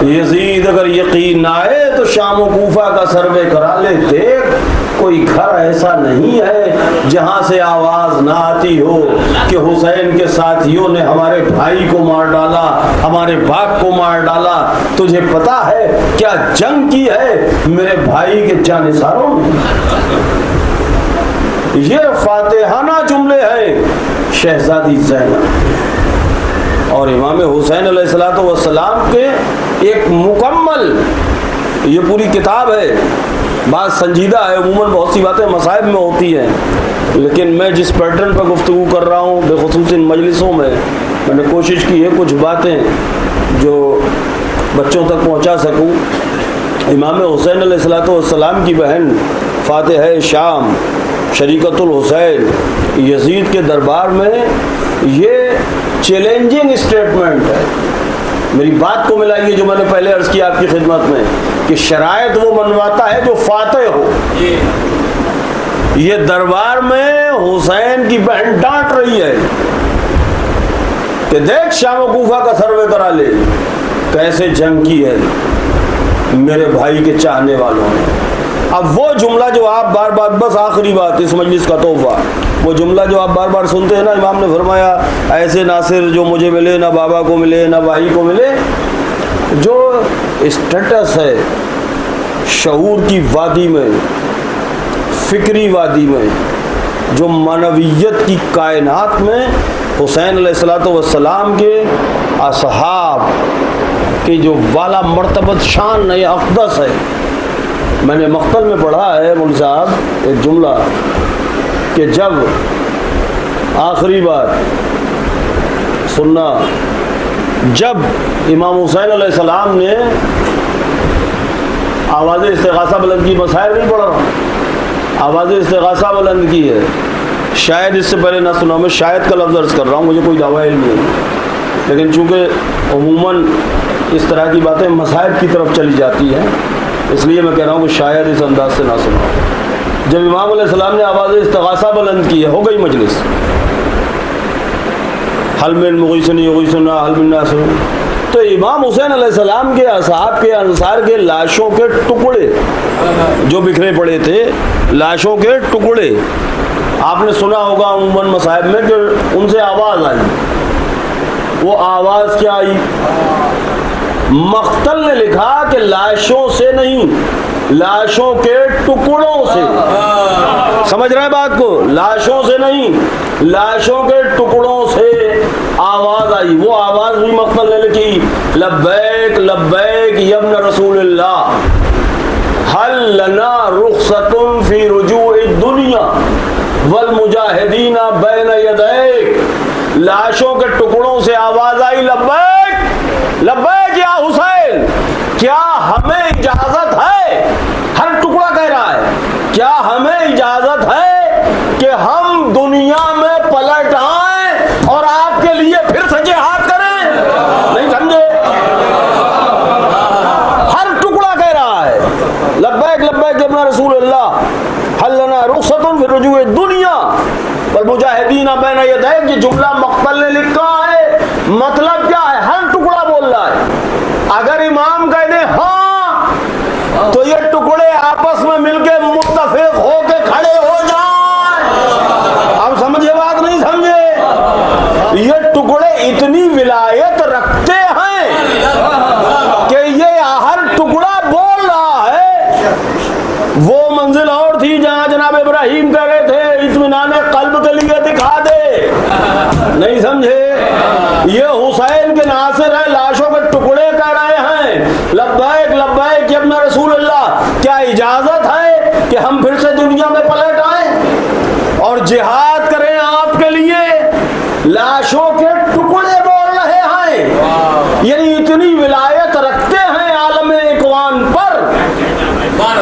یزید اگر یقین نہ آئے تو شام و کوفہ کا سروے کرا لے، دیکھ کوئی گھر ایسا نہیں ہے جہاں سے آواز نہ آتی ہو کہ حسین کے ساتھیوں نے ہمارے بھائی کو مار ڈالا، ہمارے باپ کو مار ڈالا۔ تجھے پتا ہے کیا جنگ کی ہے میرے بھائی کے جانثاروں نے؟ یہ فاتحانہ جملے ہیں شہزادی زینب اور امام حسین علیہ السلام کے ایک مکمل، یہ پوری کتاب ہے، بات سنجیدہ ہے، عموماً بہت سی باتیں مصائب میں ہوتی ہیں، لیکن میں جس پیٹرن پر گفتگو کر رہا ہوں بخصوص ان مجلسوں میں نے کوشش کی ہے کچھ باتیں جو بچوں تک پہنچا سکوں۔ امام حسین علیہ السلام کی بہن فاتحہ شام شریکت الحسین یزید کے دربار میں یہ چیلنجنگ اسٹیٹمنٹ ہے۔ میری بات کو ملائیے جو میں نے پہلے عرض کیا آپ کی خدمت میں کہ شرائط وہ منواتا ہے جو فاتح ہو۔ یہ دربار میں حسین کی بہن ڈانٹ رہی ہے کہ دیکھ شام و کوفہ کا سروے کرا لے، کیسے جنگ کی ہے میرے بھائی کے چاہنے والوں نے۔ اب وہ جملہ جو آپ بار بار، بس آخری بات اس مجلس کا تحفہ، وہ جملہ جو آپ بار بار سنتے ہیں نا، امام نے فرمایا ایسے ناصر جو مجھے ملے نہ بابا کو ملے نہ بھائی کو ملے۔ جو اسٹیٹس ہے شعور کی وادی میں، فکری وادی میں، جو معنویت کی کائنات میں حسین علیہ السلام کے اصحاب کی جو والا مرتبت شان ہے، اقدس ہے۔ میں نے مقتل میں پڑھا ہے مول صاحب ایک جملہ کہ جب آخری بار سننا، جب امام حسین علیہ السلام نے آواز استغاثہ بلند کی، مسائل نہیں پڑھ رہا ہوں، آواز استغاثہ بلند کی ہے، شاید اس سے پہلے نہ سنا، میں شاید کا لفظ عرض کر رہا ہوں، مجھے کوئی دعویٰ علم نہیں، لیکن چونکہ عموماً اس طرح کی باتیں مصائب کی طرف چلی جاتی ہیں، اس لیے میں کہہ رہا ہوں کہ شاید اس انداز سے نہ سنا۔ جب امام علیہ السلام نے آواز استغاثہ بلند کی ہے، ہو گئی مجلس، حل من مغیثن یغیثنا حل من ناصر، تو امام حسین علیہ السلام کے اصحاب کے انصار کے لاشوں کے ٹکڑے جو بکھرے پڑے تھے، لاشوں کے ٹکڑے، آپ نے سنا ہوگا عموماً مصائب میں کہ ان سے آواز آئی، وہ آواز کیا آئی؟ مقتل نے لکھا کہ لاشوں سے نہیں، لاشوں کے ٹکڑوں سے، سمجھ رہے ہیں بات کو؟ لاشوں سے نہیں، لاشوں کے ٹکڑوں سے آواز آئی۔ وہ آواز بھی مقتل نے لکھی، لبیک لبیک یا ابن رسول اللہ، حل لنا رخصت فی رجوع الدنیا والمجاہدین بین یدیک۔ لاشوں کے ٹکڑوں سے آواز آئی، لبیک لبیک یا حسین، کیا ہمیں اجازت ہے، ہر ٹکڑا کہہ رہا ہے، کیا ہمیں اجازت ہے کہ ہم دنیا میں پلٹ آئیں اور آپ کے لیے پھر سے جہاد کریں؟ نہیں سمجھے؟ ہر ٹکڑا کہہ رہا ہے لبیک لبیک ابن رسول اللہ، حل لنا رخصت فی رجوع الدنیا والمجاہدین بین یدیک۔ یہ جملہ مقتل نے لکھا ہے، مطلب کیا ہے؟ ہر ٹکڑا بول رہا ہے۔ اگر امام کہہ دے ہاں تو یہ ٹکڑے آپس میں مل کے متفق ہو کے کھڑے ہو جائیں۔ آپ سمجھے بات نہیں سمجھے؟ یہ ٹکڑے اتنی ولایت رکھتے ہیں کہ یہ ہر ٹکڑا بول رہا ہے۔ وہ منزل اور تھی جہاں جناب ابراہیم کہہ رہے تھے اطمینان قلب کے لیے دکھا دے، نہیں سمجھے؟ یہ حسین کے ناصر ہے، لاشوں کے ٹکڑے کہہ رہے ہیں لبیک لبیک یا ابن رسول اللہ، کیا اجازت ہے کہ ہم پھر سے دنیا میں پلٹ آئیں اور جہاد کریں آپ کے لیے؟ لاشوں کے ٹکڑے بول رہے ہیں، یعنی اتنی ولایت رکھتے ہیں عالم اکوان پر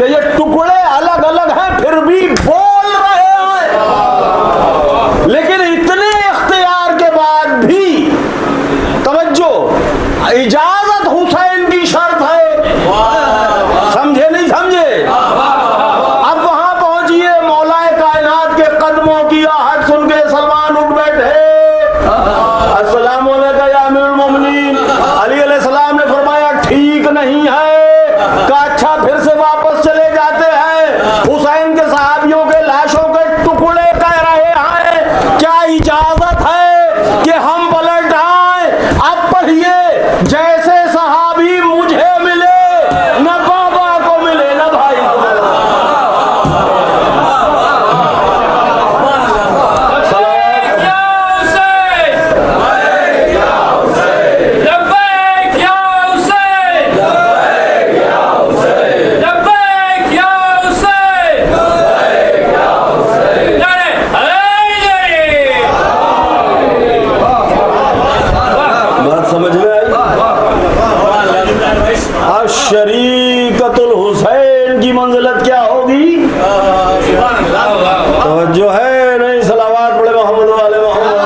کہ یہ ٹکڑے الگ الگ ہیں پھر بھی بول رہے ہیں، لیکن اتنے اختیار کے بعد بھی توجہ، اجازت حسین کی شرط ہے، سمجھے نہیں سمجھے؟ اب وہاں پہنچیے، مولا کائنات کے قدموں کی آہٹ سن کے سلمان اٹھ بیٹھے، السلام علیکم یا امیر المومنین۔ علی علیہ السلام نے فرمایا ٹھیک نہیں ہے، کہا اچھا پھر سے واپس چلے جاتے ہیں، حسین کے صحابیوں کے لاشوں کے ٹکڑے کہہ رہے ہیں، کیا اجازت ہے کہ ہم پلٹ آئیں؟ اب پڑھیے، جیسے صحابی مجھے ملے، نہ بابا کو ملے نہ بھائی کو ملے۔ شریکت الحسین کی منزلت کیا ہوگی؟ توجہ ہے نہیں؟ صلوات پڑھے محمد والے محمد۔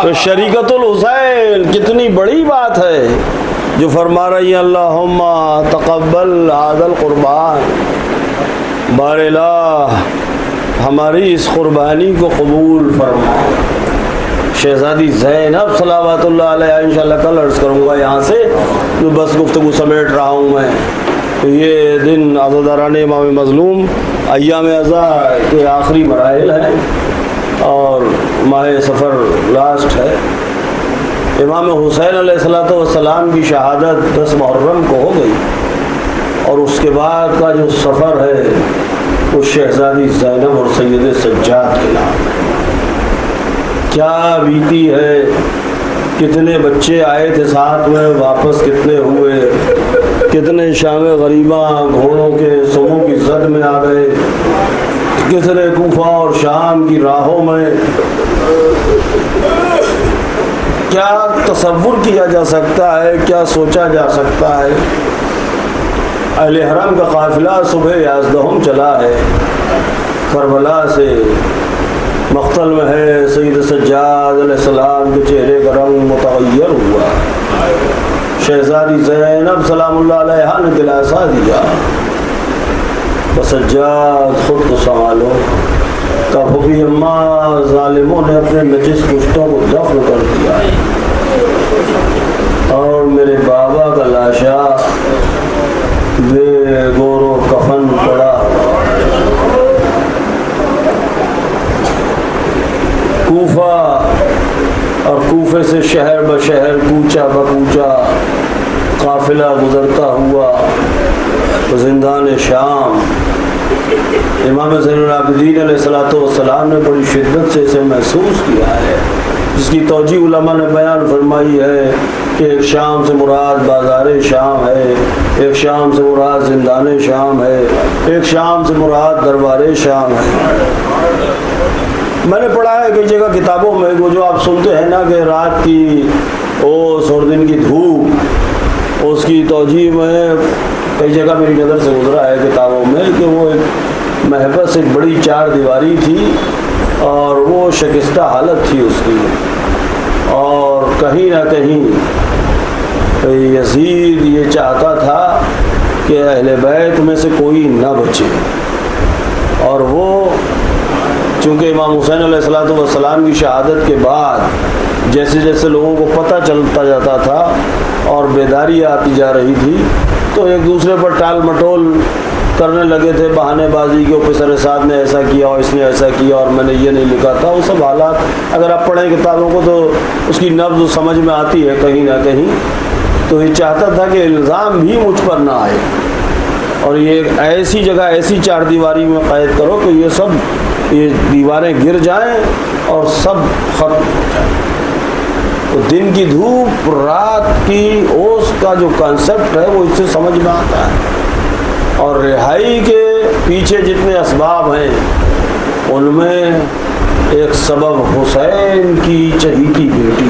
تو شریکت الحسین کتنی بڑی بات ہے جو فرما رہی ہیں اللہم تقبل هذا القربان، بار الہ ہماری اس قربانی کو قبول فرما۔ شہزادی زینب صلوات اللہ علیہ، انشاءاللہ کل عرض کروں گا یہاں سے، تو بس گفتگو سمیٹ رہا ہوں میں۔ تو یہ دن عزاداران امام مظلوم ایام عزا کے آخری مراحل ہیں اور ماہ سفر لاسٹ ہے۔ امام حسین علیہ السلام کی شہادت 10 محرم کو ہو گئی، اور اس کے بعد کا جو سفر ہے وہ شہزادی زینب اور سید سجاد کے نام ہے۔ کیا بیتی ہے، کتنے بچے آئے تھے ساتھ میں، واپس کتنے ہوئے، کتنے شام غریباں گھوڑوں کے سموں کی زد میں آ گئے، کتنے کوفہ اور شام کی راہوں میں۔ کیا تصور کیا جا سکتا ہے، کیا سوچا جا سکتا ہے؟ اہل حرم کا قافلہ صبح 11 چلا ہے، کربلا سے مقتل میں ہے، سید سجاد علیہ السلام کے چہرے کا رنگ متغیر ہوا، شہزادی زینب سلام اللہ علیہ نے دلاسا دیا، سجاد خود کو سنبھالو، کبھی اماں ظالموں نے اپنے نجس پشتوں کو دفن کر دیا، اور میرے بابا کا لاشا بے گور و کفن پڑا۔ کوفہ اور کوفے سے شہر بشہر، کوچہ بکوچہ قافلہ گزرتا ہوا زندان شام۔ امام زین العابدین علیہ السلام نے بڑی شدت سے اسے محسوس کیا ہے، جس کی توجیہ علماء نے بیان فرمائی ہے کہ ایک شام سے مراد بازار شام ہے، ایک شام سے مراد زندان شام ہے، ایک شام سے مراد دربار شام ہے۔ میں نے پڑھا ہے کئی جگہ کتابوں میں، وہ جو آپ سنتے ہیں نا کہ رات کی اوس اور دن کی دھوپ، اس کی توجیہ میں کئی جگہ میری نظر سے گزرا ہے کتابوں میں کہ وہ ایک محبت ایک بڑی 4 دیواری تھی اور وہ شکستہ حالت تھی اس کی، اور کہیں نہ کہیں یزید یہ چاہتا تھا کہ اہل بیت میں سے کوئی نہ بچے، اور وہ چونکہ امام حسین علیہ السلام کی شہادت کے بعد جیسے جیسے لوگوں کو پتہ چلتا جاتا تھا اور بیداری آتی جا رہی تھی، تو ایک دوسرے پر ٹال مٹول کرنے لگے تھے، بہانے بازی کے اوپر صاحب نے ایسا کیا اور اس نے ایسا کیا اور میں نے یہ نہیں لکھا تھا۔ وہ سب حالات اگر آپ پڑھیں کتابوں کو تو اس کی نبض سمجھ میں آتی ہے کہیں نہ کہیں۔ تو یہ چاہتا تھا کہ الزام بھی مجھ پر نہ آئے، اور یہ ایک ایسی جگہ ایسی 4 دیواری میں قید کرو کہ یہ سب یہ دیواریں گر جائیں اور سب ختم ہو جائے۔ تو دن کی دھوپ، رات کی اوس کا جو کانسیپٹ ہے وہ اس سے سمجھ میں آتا ہے، اور رہائی کے پیچھے جتنے اسباب ہیں ان میں ایک سبب حسین کی چہیتی بیٹی،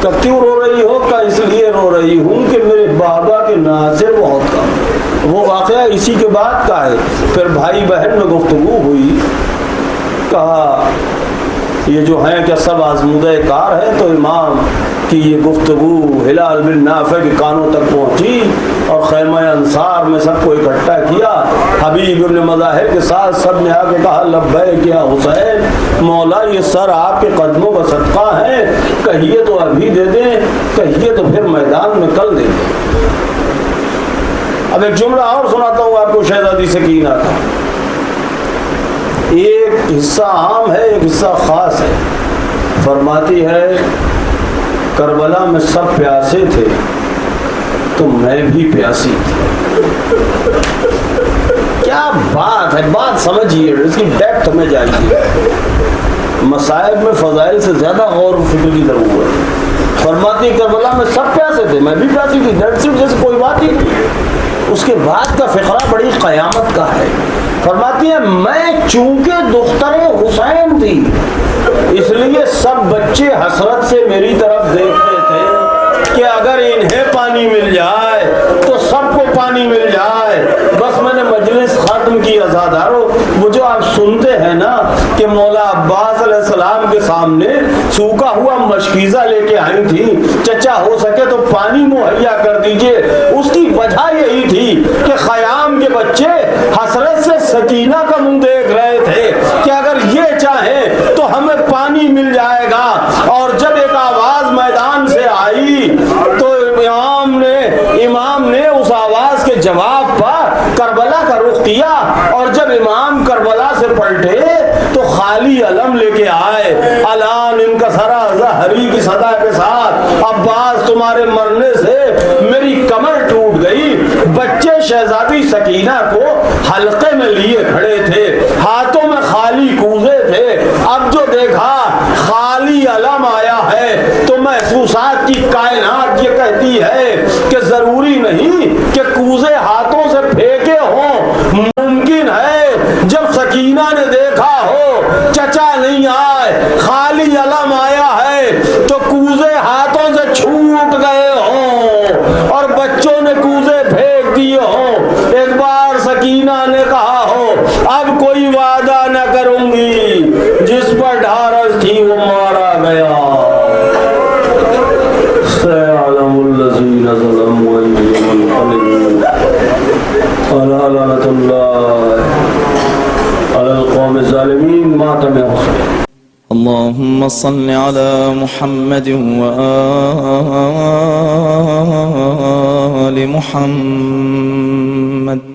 کہ کیوں رو رہی ہو؟ کہ اس لیے رو رہی ہوں کہ میرے بابا کے ناظر بہت کم۔ وہ واقعہ اسی کے بعد کا ہے۔ پھر بھائی بہن میں گفتگو ہوئی، کہا یہ جو ہیں کیا سب آزمودہ کار ہیں؟ تو امام کی یہ گفتگو ہلال بن نافع کے کانوں تک پہنچی اور خیمہ انصار میں سب کو اکٹھا کیا۔ حبیب ابن مظاہر کے ساتھ سب نے آ کے کہا لبیک یا حسین، مولا یہ سر آپ کے قدموں کا صدقہ ہے، کہیے تو ابھی دے دیں، کہیے تو پھر میدان میں کل دے دیں۔ اب ایک جملہ اور سناتا ہوں آپ کو شہزادی سکینہ کا۔ ایک حصہ عام ہے، ایک حصہ خاص ہے۔ فرماتی ہے کربلا میں سب پیاسے تھے تو میں بھی پیاسی تھی۔ کیا بات ہے، بات سمجھیے، اس کی ڈیپتھ میں جائیے۔ مصائب میں فضائل سے زیادہ غور و فکر کی ضرورت ہے۔ فرماتی کربلا میں سب پیاسے تھے، میں بھی پیاسی تھی، ڈیٹ صرف جیسے کوئی بات ہی نہیں۔ اس کے بعد کا فقرہ بڑی قیامت کا ہے۔ فرماتی ہے میں چونکہ دختر حسین تھی اس لیے سب بچے حسرت سے میری طرف دیکھتے تھے کہ اگر انہیں پانی مل جائے تو سب کو پانی مل جائے۔ بس میں نے مجلس ختم کی عزادارو۔ وہ جو آپ سنتے ہیں نا کہ مولا عباس علیہ السلام کے سامنے سوکھا ہوا مشکیزہ لے کے آئی تھی، چچا ہو سکے تو پانی مہیا کر دیجئے، اس کی وجہ یہی تھی کہ خیام کے بچے حسرت سے سکینہ کا منہ دیکھ رہے تھے کہ اگر یہ چاہیں تو ہمیں پانی مل جائے گا۔ اور جب ایک آواز میدان سے آئی تو امام نے اس آواز کے جواب پر کربلا کا رخ کیا، اور جب امام کربلا سے پلٹے تو خالی علم لے کے آئے۔ الان ان کا سرا زہری کی صدا کے ساتھ عباس تمہارے مرنے سے میری کمر ٹوٹ گئی۔ بچے شہزادی سکینہ کو حلقے میں لیے کھڑے تھے، ہاتھوں میں خالی کوزے تھے۔ اب جو دیکھا خالی علم آیا ہے تو محسوسات کی کائنات یہ کہتی ہے کہ ضروری نہیں کہ کوزے ہاتھوں سے پھینکے ہوں۔ ممکن ہے جب سکینہ نے دیکھا ہو چچا نہیں آئے، خالی علم آیا ہے تو کوزے ہاتھوں سے چھوٹ گئے ہوں اور بچوں نے کوزے پھینک دیے ہوں۔ ایک بار سکینہ نے کہا ہو اب کوئی وعدہ نہ کروں گی، جس پر ڈھارس تھی وہ مارا گیا۔ سيعلم الذين ظلموا أي منقلب ألا لعنة الله على القوم الظالمين ماتم حسين۔ اللهم صل على محمد وآل محمد